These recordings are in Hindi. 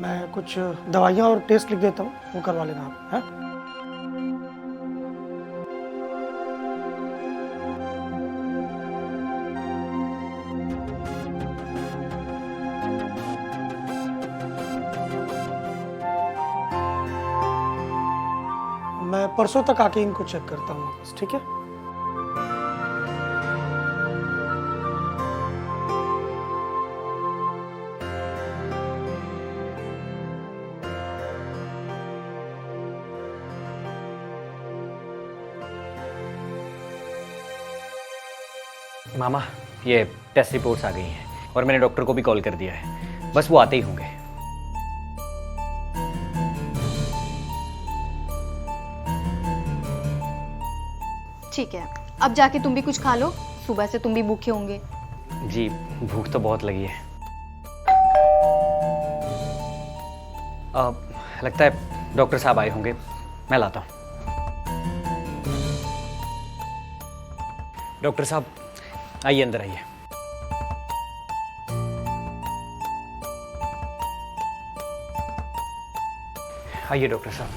मैं कुछ दवाइयाँ और टेस्ट लिख देता हूँ, वो करवा लेना आप, हैं? मैं परसों तक आके इनको चेक करता हूँ वापस, ठीक है? मामा, ये टेस्ट रिपोर्ट्स आ गई हैं और मैंने डॉक्टर को भी कॉल कर दिया है, बस वो आते ही होंगे। ठीक है, अब जाके तुम भी कुछ खा लो, सुबह से तुम भी भूखे होंगे। जी, भूख तो बहुत लगी है। लगता है डॉक्टर साहब आए होंगे, मैं लाता हूँ। डॉक्टर साहब आइए, अंदर आइए। आइए डॉक्टर साहब।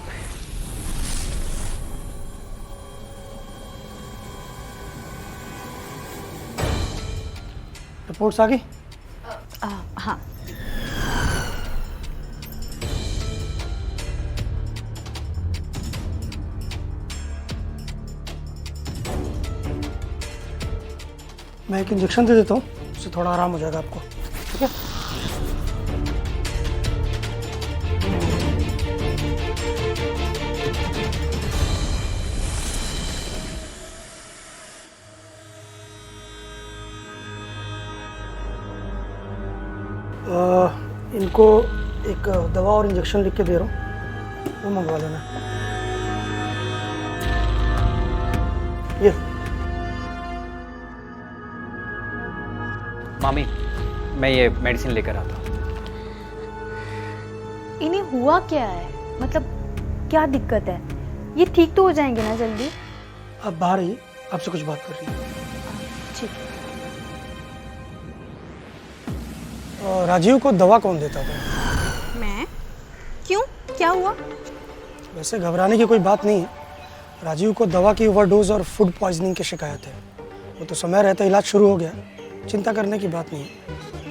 रिपोर्ट्स आ गई? हाँ। मैं एक इंजेक्शन दे देता हूँ, उससे थोड़ा आराम हो जाएगा आपको, ठीक है? इनको एक दवा और इंजेक्शन लिख के दे रहा हूँ, वो मंगवा लेना। ये मामी, मैं ये मेडिसिन लेकर आता हूँ। इन्हें हुआ क्या है, मतलब क्या दिक्कत है? ये ठीक तो हो जाएंगे ना जल्दी? आप बाहर आइए, आपसे कुछ बात कर रही है। ठीक। राजीव को दवा कौन देता था? मैं? क्यों, क्या हुआ? वैसे घबराने की कोई बात नहीं है। राजीव को दवा की ओवरडोज और फूड पॉइजनिंग की शिकायत है। वो तो समय रहते इलाज शुरू हो गया, चिंता करने की बात नहीं है,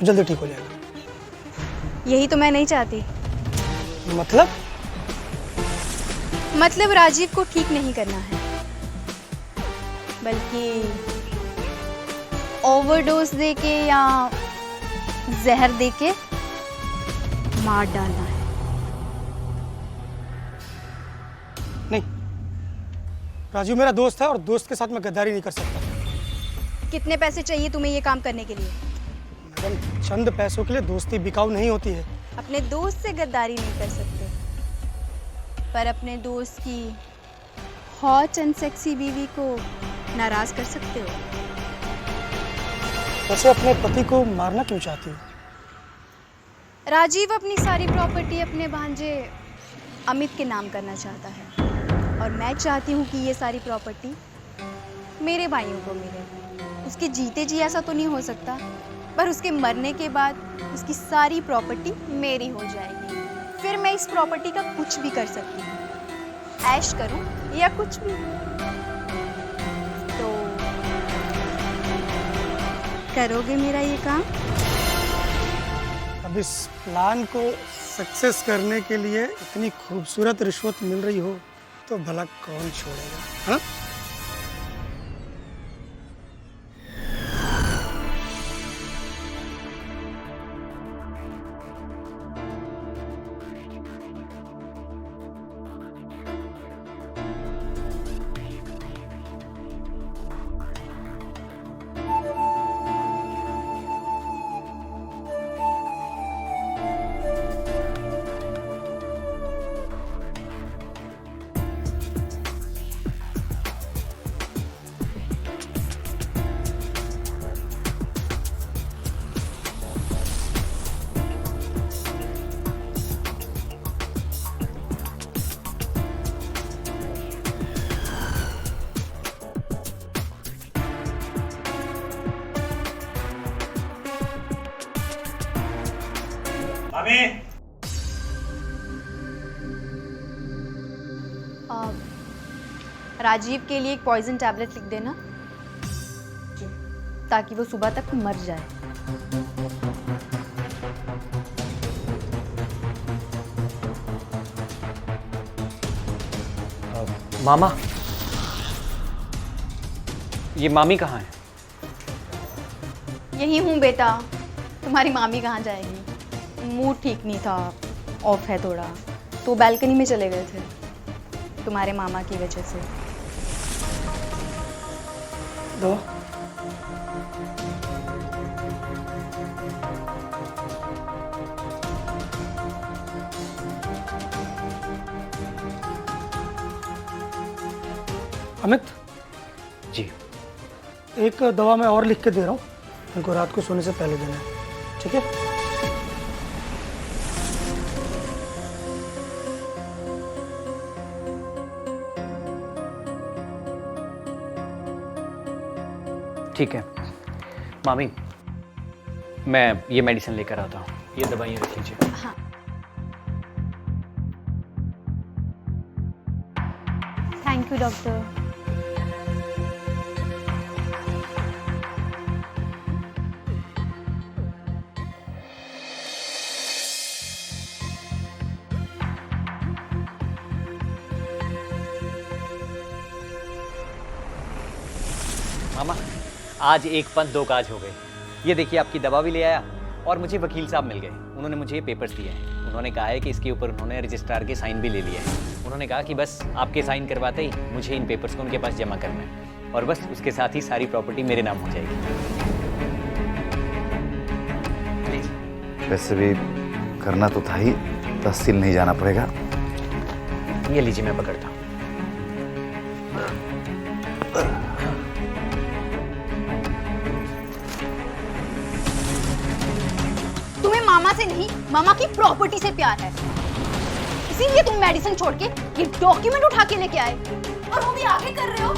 जल्दी ठीक हो जाएगा। यही तो मैं नहीं चाहती। मतलब राजीव को ठीक नहीं करना है, बल्कि ओवरडोज देके या जहर देके मार डालना है। नहीं, राजीव मेरा दोस्त है और दोस्त के साथ मैं गद्दारी नहीं कर सकता। कितने पैसे चाहिए तुम्हें ये काम करने के लिए? मैडम, चंद पैसों के लिए दोस्ती बिकाऊ नहीं होती है। अपने दोस्त से गद्दारी नहीं कर सकते, पर अपने दोस्त की हॉट एंड सेक्सी बीवी को नाराज कर सकते हो। वैसे अपने पति को मारना क्यों चाहती हो? राजीव अपनी सारी प्रॉपर्टी अपने भांजे अमित के नाम करना चाहता है और मैं चाहती हूँ कि ये सारी प्रॉपर्टी मेरे भाइयों को मिले। उसके जीते जी ऐसा तो नहीं हो सकता, पर उसके मरने के बाद उसकी सारी प्रॉपर्टी मेरी हो जाएगी। फिर मैं इस प्रॉपर्टी का कुछ भी कर सकती हूँ, ऐश करूँ या कुछ भी। तो करोगे मेरा ये काम? अब इस प्लान को सक्सेस करने के लिए इतनी खूबसूरत रिश्वत मिल रही हो तो भला कौन छोड़ेगा, हाँ? मामी, राजीव के लिए एक पॉइजन टैबलेट लिख देना ताकि वो सुबह तक मर जाए। मामा, ये मामी कहाँ है? यही हूँ बेटा, तुम्हारी मामी कहाँ जाएगी? मूड ठीक नहीं था, ऑफ है थोड़ा, तो बालकनी में चले गए थे तुम्हारे मामा की वजह से। दवा अमित, जी। एक दवा मैं और लिख के दे रहा हूँ, इनको रात को सोने से पहले देना है, ठीक है? ठीक है मामी, मैं ये मेडिसिन लेकर आता हूँ, ये दवाइयाँ रख लीजिए। हाँ। Thank you doctor. मामा, आज एक पंथ दो काज हो गए। ये देखिए, आपकी दवा भी ले आया और मुझे वकील साहब मिल गए। उन्होंने मुझे ये पेपर्स दिए हैं। उन्होंने कहा है कि इसके ऊपर उन्होंने रजिस्ट्रार के साइन भी ले लिए हैं। उन्होंने कहा कि बस आपके साइन करवाते ही मुझे इन पेपर्स को उनके पास जमा करना है और बस उसके साथ ही सारी प्रॉपर्टी मेरे नाम हो जाएगी। प्लीज। वैसे भी करना तो था ही, तहसील नहीं जाना पड़ेगा। ये लीजिए, मैं पकड़ता हूँ। तुम्हें मामा से नहीं, मामा की प्रॉपर्टी से प्यार है, इसीलिए तुम मेडिसिन छोड़ के ये डॉक्यूमेंट उठा के लेके आए और वो भी आगे कर रहे हो।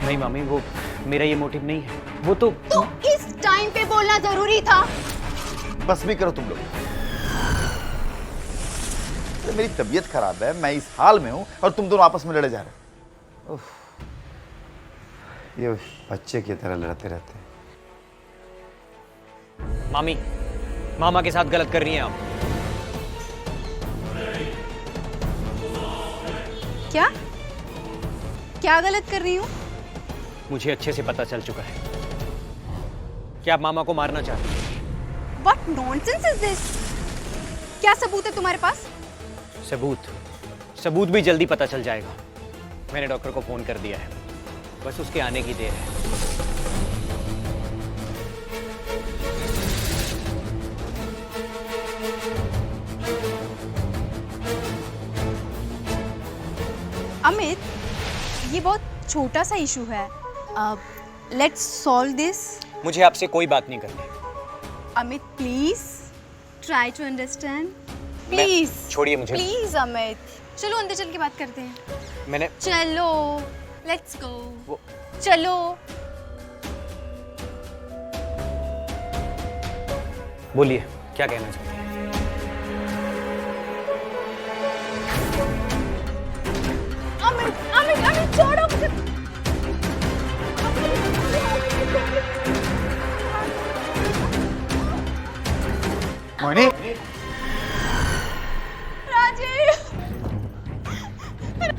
नहीं मामी, वो मेरा ये मोटिव नहीं है। वो तो इस टाइम पे बोलना जरूरी था। बस भी करो तुम लोग। तो मेरी तबीयत खराब है, मैं इस हाल में हूं और तुम दोनों आपस में लड़े जा रहे हो। उफ, ये बच्चे की तरह लड़ते रहते हैं। मामी, मामा के साथ गलत कर रही हैं आप। क्या क्या गलत कर रही हूँ? मुझे अच्छे से पता चल चुका है कि आप मामा को मारना चाहती हैं। What nonsense is this? क्या सबूत है तुम्हारे पास? सबूत भी जल्दी पता चल जाएगा। मैंने डॉक्टर को फोन कर दिया है, बस उसके आने की देर है। अमित, ये बहुत छोटा सा इशू है। Let's solve this. मुझे आपसे कोई बात नहीं करनी। Amit please try to understand, please. छोड़िए मुझे। प्लीज अमित, चलो अंदर चल के बात करते हैं। मैंने चलो, लेट्स गो। चलो। बोलिए, क्या कहना चाहते हैं? अमित अमित अमित छोड़ो मुझे। मोहिनी,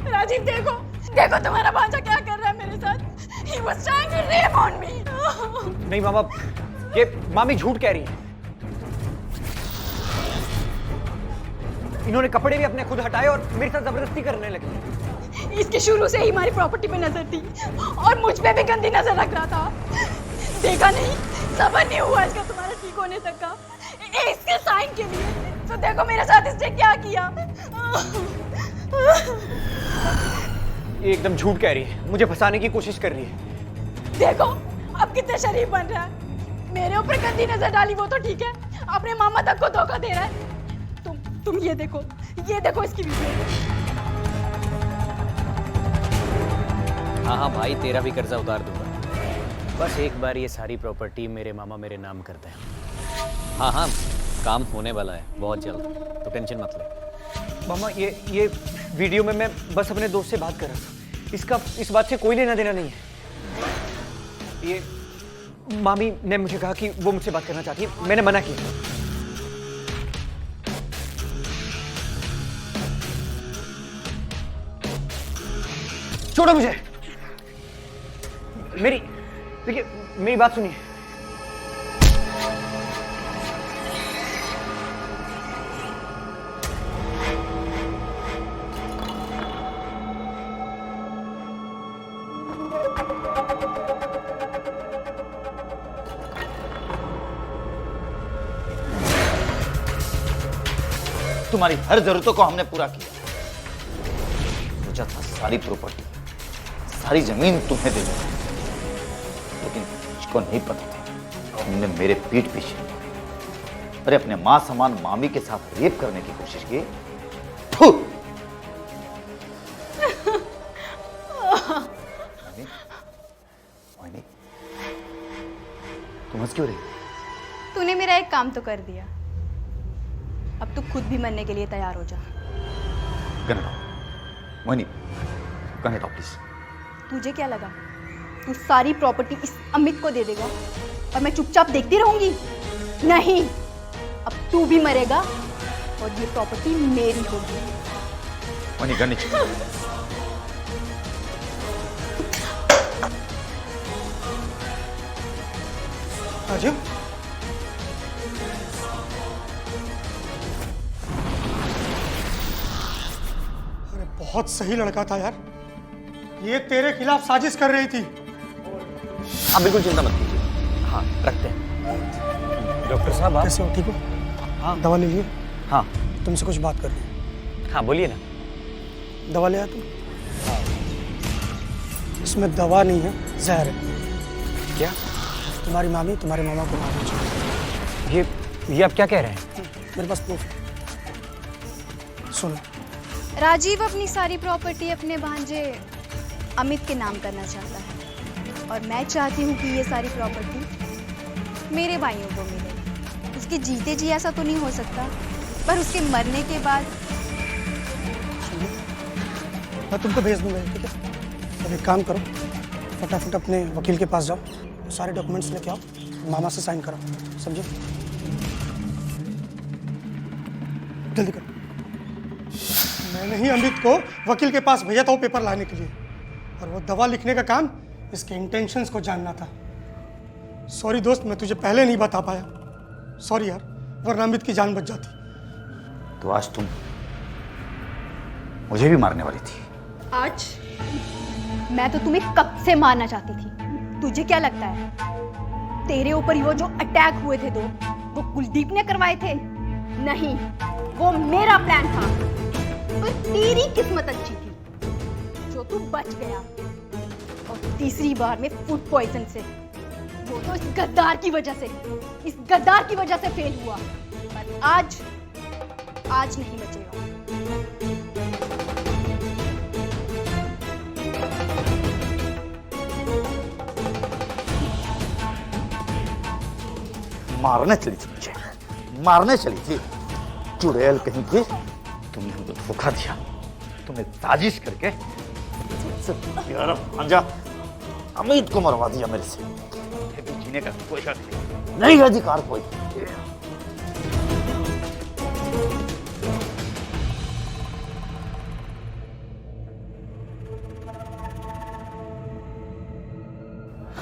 राजीव देखो देखो तुम्हारा भांजा क्या कर रहा है मेरे साथ। He was trying to rape on me. नहीं मामा, ये मामी झूठ कह रही है। इन्होंने कपड़े भी अपने खुद हटाए और मेरे साथ जबरदस्ती करने लगे। इसकी शुरू से ही हमारी प्रॉपर्टी पे नजर थी और मुझ पे भी गंदी नजर रख रहा था। देखा नहीं, सबर नहीं हुआ इसका तुम्हारा ठीक होने तक का, इसके साइन के लिए। तो देखो मेरे साथ इसने क्या किया। ये एकदम झूठ कह रही है, मुझे फंसाने की कोशिश कर रही है। देखो अब कितने शरीफ बन रहा है। मेरे ऊपर गंदी नजर डाली वो तो ठीक है, अपने मामा तक को धोखा दे रहा है। तुम ये देखो इसकी वीडियो। हाँ भाई, तेरा भी कर्जा उतार दूंगा। बस एक बार ये सारी प्रॉपर्टी मेरे मामा मेरे नाम कर दें। हाँ, काम होने वाला है बहुत जल्द, तो टेंशन मत ले। मामा ये वीडियो में मैं बस अपने दोस्त से बात कर रहा था। इसका इस बात से कोई लेना देना नहीं है। ये मामी ने मुझे कहा कि वो मुझसे बात करना चाहती है, मैंने मना किया। छोड़ो मुझे। देखिए मेरी बात सुनिए। तुम्हारी हर जरूरतों को हमने पूरा किया। सोचा था सारी प्रॉपर्टी, सारी जमीन तुम्हें दे दूंगा, लेकिन मुझको नहीं पता था तुमने मेरे पीठ पीछे अरे अपने मां समान मामी के साथ रेप करने की कोशिश की। थू! मोहिनी, तुम हंस क्यों रही? तूने मेरा एक काम तो कर दिया, अब तू खुद भी मरने के लिए तैयार हो जा। गन हटाओ मोहिनी, गन हटाओ प्लीज। तुझे क्या लगा तू सारी प्रॉपर्टी इस अमित को दे देगा और मैं चुपचाप देखती रहूंगी? नहीं, अब तू भी मरेगा और ये प्रॉपर्टी मेरी होगी। मोहिनी गन नीचे। राजीव, अरे बहुत सही लड़का था यार, ये तेरे खिलाफ साजिश कर रही थी। आप बिल्कुल चिंता मत कीजिए। हाँ रखते हैं। डॉक्टर साहब आप कैसे हो, ठीक हो? हाँ दवा ले लिए? हाँ तुमसे कुछ बात करनी है। हाँ बोलिए ना। दवा ले आया तुम? इसमें दवा नहीं है, जहर है। क्या? तुम्हारी मामी तुम्हारे मामा को मारना चाहिए। ये आप क्या कह रहे हैं? मेरे पास प्रूफ है, सुनो। राजीव अपनी सारी प्रॉपर्टी अपने भांजे अमित के नाम करना चाहता है और मैं चाहती हूँ कि ये सारी प्रॉपर्टी मेरे भाइयों को मिले। उसके जीते जी ऐसा तो नहीं हो सकता, पर उसके मरने के बाद मैं तुमको भेज दूंगा, ठीक है? अब एक काम करो, फटाफट अपने वकील के पास जाओ, सारे डॉक्यूमेंट्स लेके आओ, मामा से साइन कराओ, समझे? जल्दी करो। मैंने ही अमित को वकील के पास भेजा था वो पेपर लाने के लिए, और वो दवा लिखने का काम इसके इंटेंशंस को जानना था। सॉरी दोस्त, मैं तुझे पहले नहीं बता पाया। सॉरी यार, वरना अमित की जान बच जाती। तो आज तुम मुझे भी मारने वाली थी। आज मैं तो तुम्हें कब से मारना चाहती थी। तुझे क्या लगता है तेरे ऊपर वो जो अटैक हुए थे दो, वो कुलदीप ने करवाए थे? नहीं, वो मेरा प्लान था। तो तेरी किस्मत अच्छी थी जो तू बच गया, और तीसरी बार में फूड पॉइजन से। वो तो इस गद्दार की वजह से फेल हुआ, पर आज नहीं बचेगा। मारने चली थी मुझे, मारने चली थी। चुड़ैल कहीं की, तुमने मुझे धोखा दिया। तुमने साजिश करके सबसे प्यारा भांजा अमित को मरवा दिया मेरे से। मुझे भी जीने का कोई हक नहीं, अधिकार कोई।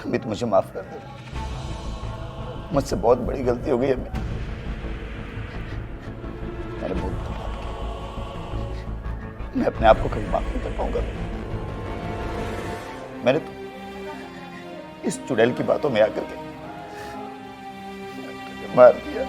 अमित मुझे माफ कर दे, मुझसे बहुत बड़ी गलती हो गई है। मैंने बहुत धोखा किया। मैं अपने आप को कभी माफ नहीं कर पाऊंगा। मैंने तो इस चुड़ैल की बातों में आकर के मार दिया।